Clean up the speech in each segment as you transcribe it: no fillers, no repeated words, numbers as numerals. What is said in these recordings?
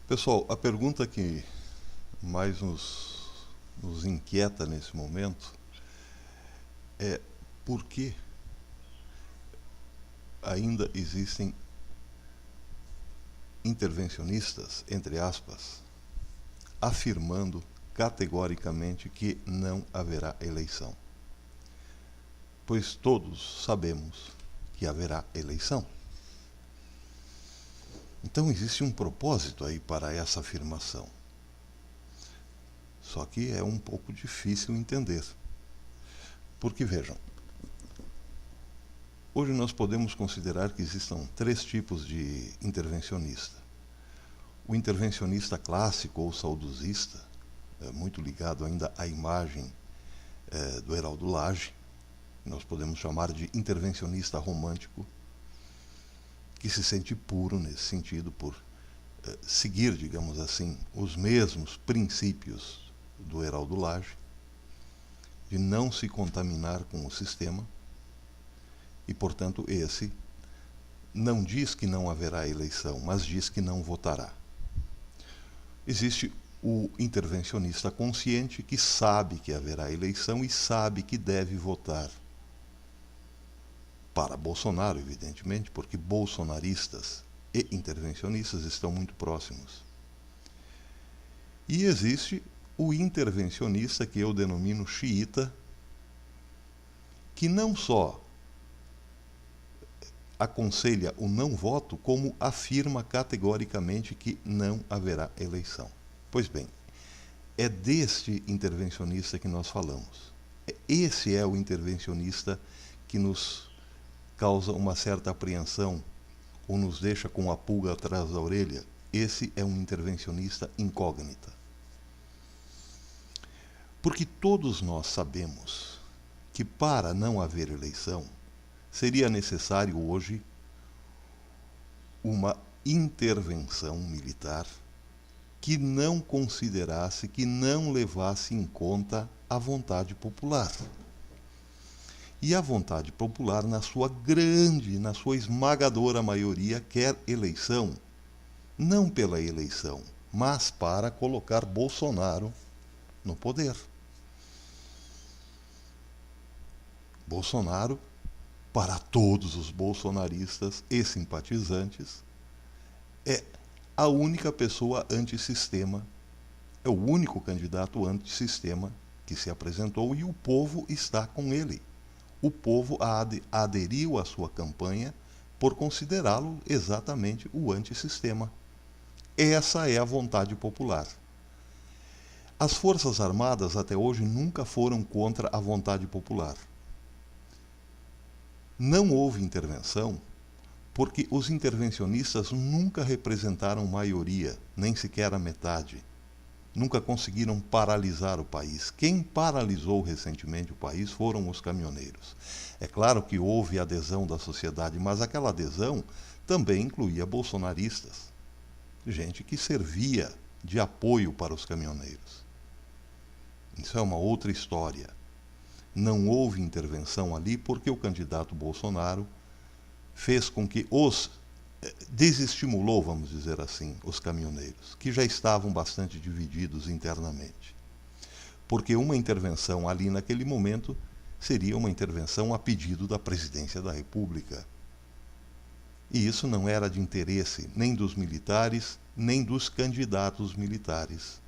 Pessoal, a pergunta que mais nos inquieta nesse momento é por que ainda existem intervencionistas, entre aspas, afirmando categoricamente que não haverá eleição. Pois todos sabemos que haverá eleição. Então existe um propósito aí para essa afirmação. Só que é um pouco difícil entender. Porque vejam, hoje nós podemos considerar que existam três tipos de intervencionista. O intervencionista clássico ou saudosista, muito ligado ainda à imagem do Heraldo Lage, nós podemos chamar de intervencionista romântico, que se sente puro nesse sentido por seguir, digamos assim, os mesmos princípios do Heraldo Lage, de não se contaminar com o sistema, e, portanto, esse não diz que não haverá eleição, mas diz que não votará. Existe o intervencionista consciente que sabe que haverá eleição e sabe que deve votar. Para Bolsonaro, evidentemente, porque bolsonaristas e intervencionistas estão muito próximos. E existe o intervencionista, que eu denomino xiita, que não só aconselha o não voto, como afirma categoricamente que não haverá eleição. Pois bem, é deste intervencionista que nós falamos. Esse é o intervencionista que nos causa uma certa apreensão ou nos deixa com a pulga atrás da orelha. Esse é um intervencionista incógnita. Porque todos nós sabemos que para não haver eleição seria necessário hoje uma intervenção militar que não considerasse, que não levasse em conta a vontade popular. E a vontade popular, na sua grande, na sua esmagadora maioria, quer eleição, não pela eleição, mas para colocar Bolsonaro no poder. Bolsonaro, para todos os bolsonaristas e simpatizantes, é a única pessoa antissistema, é o único candidato antissistema que se apresentou e o povo está com ele. O povo aderiu à sua campanha por considerá-lo exatamente o antissistema. Essa é a vontade popular. As Forças Armadas até hoje nunca foram contra a vontade popular. Não houve intervenção porque os intervencionistas nunca representaram maioria, nem sequer a metade. Nunca conseguiram paralisar o país. Quem paralisou recentemente o país foram os caminhoneiros. É claro que houve adesão da sociedade, mas aquela adesão também incluía bolsonaristas, gente que servia de apoio para os caminhoneiros. Isso é uma outra história. Não houve intervenção ali porque o candidato Bolsonaro fez com que desestimulou, vamos dizer assim, os caminhoneiros, que já estavam bastante divididos internamente. Porque uma intervenção ali naquele momento seria uma intervenção a pedido da Presidência da República. E isso não era de interesse nem dos militares, nem dos candidatos militares.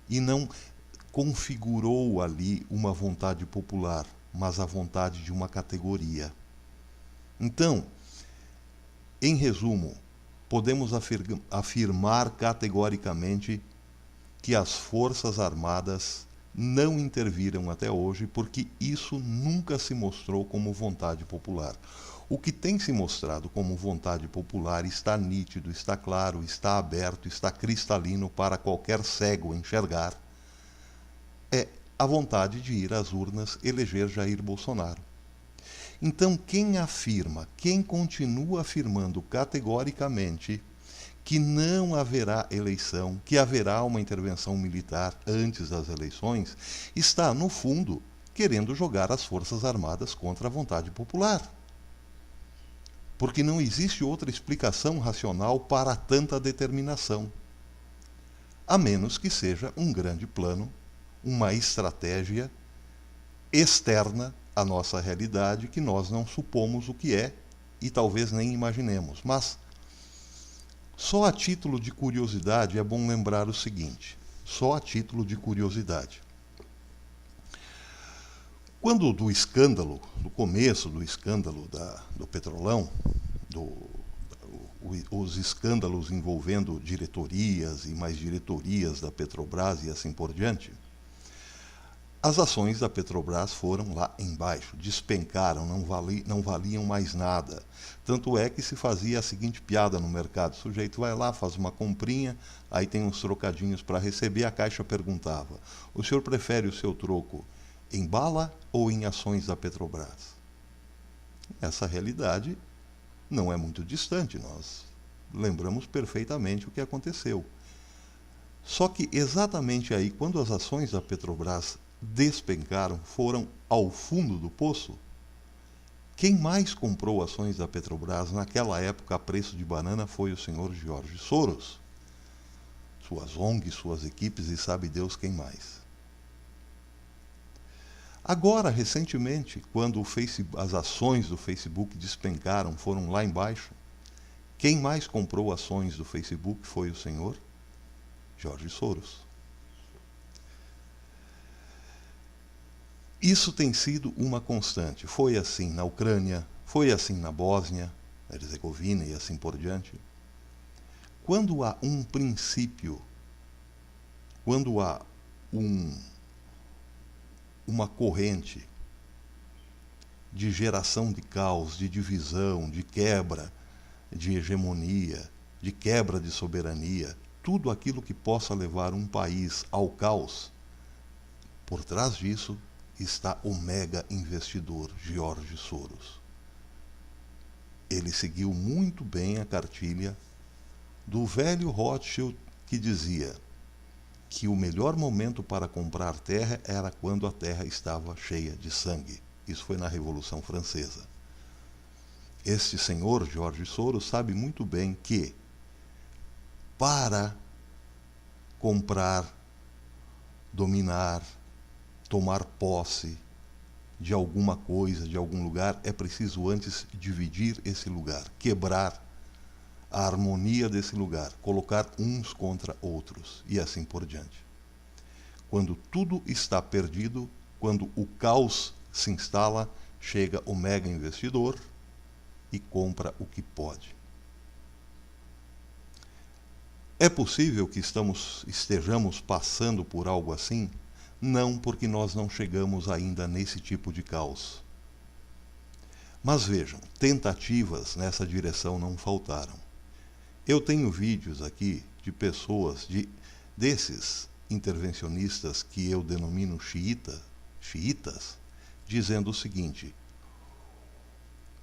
E não configurou ali uma vontade popular, mas a vontade de uma categoria. Então, em resumo, podemos afirmar categoricamente que as Forças Armadas não interviram até hoje porque isso nunca se mostrou como vontade popular. O que tem se mostrado como vontade popular está nítido, está claro, está aberto, está cristalino para qualquer cego enxergar. É a vontade de ir às urnas eleger Jair Bolsonaro. Então, quem continua afirmando categoricamente que não haverá eleição, que haverá uma intervenção militar antes das eleições, está, no fundo, querendo jogar as Forças Armadas contra a vontade popular. porque não existe outra explicação racional para tanta determinação, a menos que seja um grande plano, uma estratégia externa à nossa realidade que nós não supomos o que é e talvez nem imaginemos. Mas, só a título de curiosidade, é bom lembrar o seguinte, só a título de curiosidade. Quando do escândalo, do começo do escândalo do Petrolão, os escândalos envolvendo diretorias e mais diretorias da Petrobras e assim por diante, as ações da Petrobras foram lá embaixo, despencaram, não valiam mais nada. Tanto é que se fazia a seguinte piada no mercado: o sujeito vai lá, faz uma comprinha, aí tem uns trocadinhos para receber, a Caixa perguntava: o senhor prefere o seu troco em bala ou em ações da Petrobras? Essa realidade não é muito distante, nós lembramos perfeitamente o que aconteceu. Só que exatamente aí, quando as ações da Petrobras despencaram, foram ao fundo do poço, quem mais comprou ações da Petrobras naquela época a preço de banana foi o senhor George Soros, suas ONGs, suas equipes e sabe Deus quem mais. Agora, recentemente, quando as ações do Facebook despencaram, foram lá embaixo, quem mais comprou ações do Facebook foi o senhor George Soros. Isso tem sido uma constante. Foi assim na Ucrânia, foi assim na Bósnia, na Herzegovina e assim por diante. Quando há um princípio, quando há uma corrente de geração de caos, de divisão, de quebra de hegemonia, de quebra de soberania, tudo aquilo que possa levar um país ao caos, por trás disso está o mega investidor George Soros. Ele seguiu muito bem a cartilha do velho Rothschild, que dizia que o melhor momento para comprar terra era quando a terra estava cheia de sangue. Isso foi na Revolução Francesa. Este senhor, George Soros, sabe muito bem que para comprar, dominar, tomar posse de alguma coisa, de algum lugar, é preciso antes dividir esse lugar, quebrar a harmonia desse lugar, colocar uns contra outros e assim por diante. Quando tudo está perdido, quando o caos se instala, chega o mega investidor e compra o que pode. É possível que estejamos passando por algo assim? Não, porque nós não chegamos ainda nesse tipo de caos. Mas vejam, tentativas nessa direção não faltaram. Eu tenho vídeos aqui de pessoas, desses intervencionistas que eu denomino xiitas, dizendo o seguinte: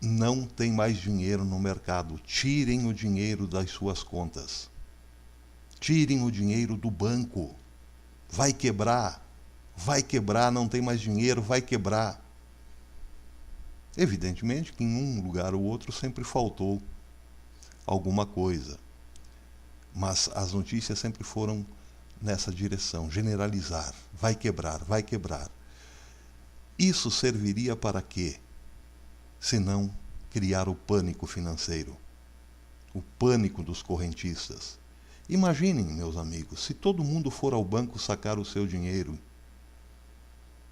não tem mais dinheiro no mercado, tirem o dinheiro das suas contas. Tirem o dinheiro do banco. Vai quebrar, não tem mais dinheiro, vai quebrar. Evidentemente que em um lugar ou outro sempre faltou alguma coisa. Mas as notícias sempre foram nessa direção, generalizar, vai quebrar, vai quebrar. Isso serviria para quê? Senão criar o pânico financeiro, o pânico dos correntistas. Imaginem, meus amigos, se todo mundo for ao banco sacar o seu dinheiro,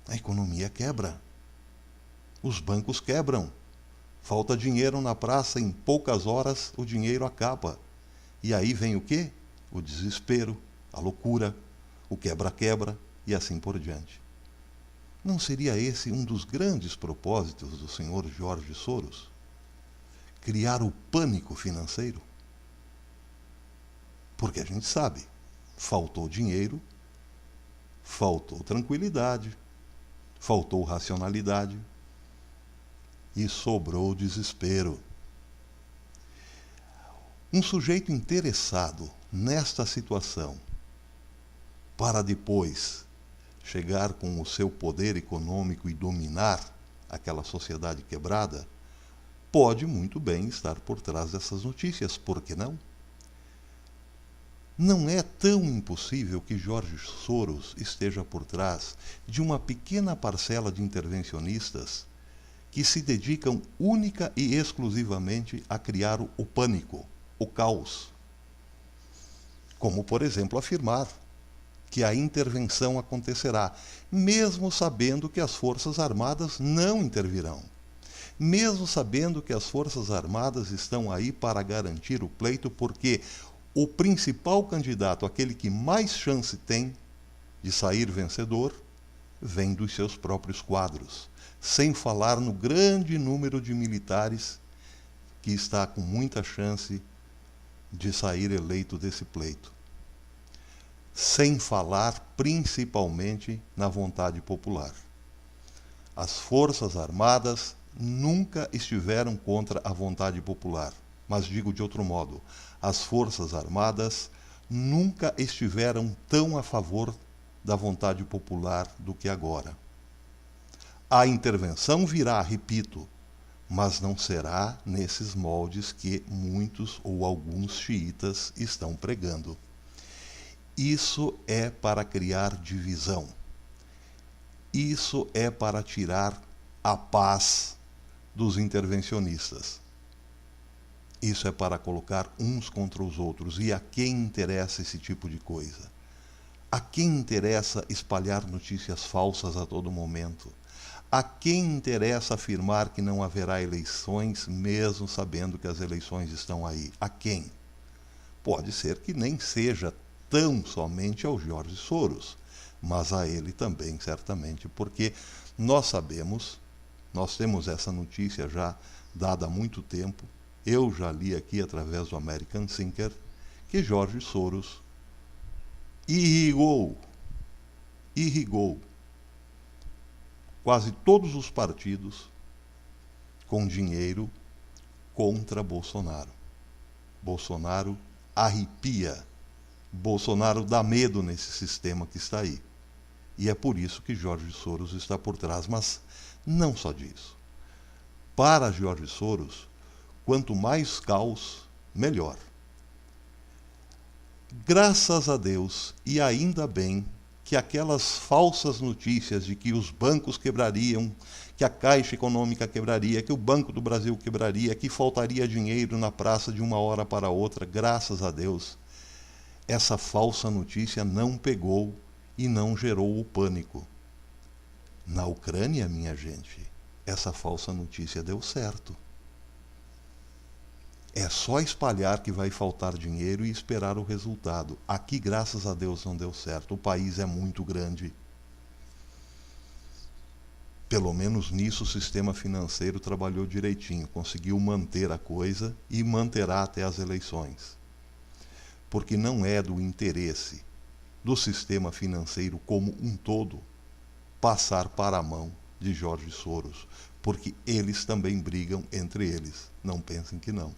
a economia quebra, os bancos quebram, falta dinheiro na praça, em poucas horas o dinheiro acaba. E aí vem o quê? O desespero, a loucura, o quebra-quebra e assim por diante. Não seria esse um dos grandes propósitos do senhor George Soros? Criar o pânico financeiro? Porque a gente sabe, faltou dinheiro, faltou tranquilidade, faltou racionalidade e sobrou desespero. Um sujeito interessado nesta situação, para depois chegar com o seu poder econômico e dominar aquela sociedade quebrada, pode muito bem estar por trás dessas notícias, por que não? Não é tão impossível que George Soros esteja por trás de uma pequena parcela de intervencionistas que se dedicam única e exclusivamente a criar o pânico, o caos. Como, por exemplo, afirmar que a intervenção acontecerá, mesmo sabendo que as Forças Armadas não intervirão. Mesmo sabendo que as Forças Armadas estão aí para garantir o pleito, porque o principal candidato, aquele que mais chance tem de sair vencedor, vem dos seus próprios quadros, sem falar no grande número de militares que está com muita chance de sair eleito desse pleito. Sem falar principalmente na vontade popular. As Forças Armadas nunca estiveram contra a vontade popular. Mas digo de outro modo, as Forças Armadas nunca estiveram tão a favor da vontade popular do que agora. A intervenção virá, repito, mas não será nesses moldes que muitos ou alguns xiitas estão pregando. Isso é para criar divisão. Isso é para tirar a paz dos intervencionistas. Isso é para colocar uns contra os outros. E a quem interessa esse tipo de coisa? A quem interessa espalhar notícias falsas a todo momento? A quem interessa afirmar que não haverá eleições, mesmo sabendo que as eleições estão aí? A quem? Pode ser que nem seja tão somente ao George Soros, mas a ele também, certamente, porque nós sabemos, nós temos essa notícia já dada há muito tempo, eu já li aqui através do American Thinker, que George Soros irrigou quase todos os partidos com dinheiro contra Bolsonaro. Bolsonaro arrepia, Bolsonaro dá medo nesse sistema que está aí. E é por isso que George Soros está por trás. Mas não só disso. Para George Soros, quanto mais caos, melhor. Graças a Deus, e ainda bem, que aquelas falsas notícias de que os bancos quebrariam, que a Caixa Econômica quebraria, que o Banco do Brasil quebraria, que faltaria dinheiro na praça de uma hora para outra, graças a Deus, essa falsa notícia não pegou e não gerou o pânico. Na Ucrânia, minha gente, essa falsa notícia deu certo. É só espalhar que vai faltar dinheiro e esperar o resultado. Aqui, graças a Deus, não deu certo. O país é muito grande. Pelo menos nisso o sistema financeiro trabalhou direitinho, conseguiu manter a coisa e manterá até as eleições. Porque não é do interesse do sistema financeiro como um todo passar para a mão de George Soros, porque eles também brigam entre eles. Não pensem que não.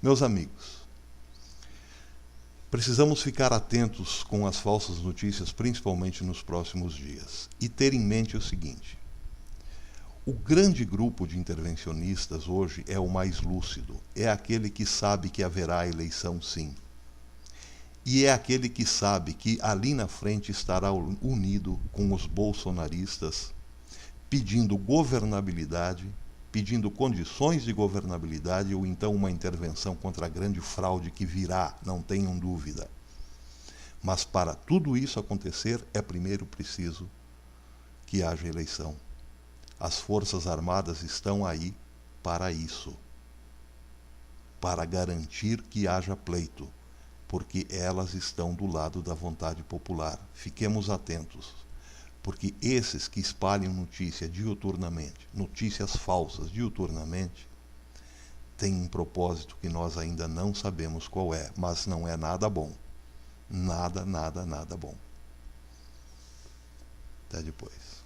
Meus amigos, precisamos ficar atentos com as falsas notícias, principalmente nos próximos dias, e ter em mente o seguinte: o grande grupo de intervencionistas hoje é o mais lúcido, é aquele que sabe que haverá eleição sim, e é aquele que sabe que ali na frente estará unido com os bolsonaristas, pedindo governabilidade, pedindo condições de governabilidade ou então uma intervenção contra a grande fraude que virá, não tenham dúvida. Mas para tudo isso acontecer, é primeiro preciso que haja eleição. As Forças Armadas estão aí para isso, para garantir que haja pleito, porque elas estão do lado da vontade popular. Fiquemos atentos. Porque esses que espalham notícia diuturnamente, notícias falsas diuturnamente, têm um propósito que nós ainda não sabemos qual é, mas não é nada bom. Nada bom. Até depois.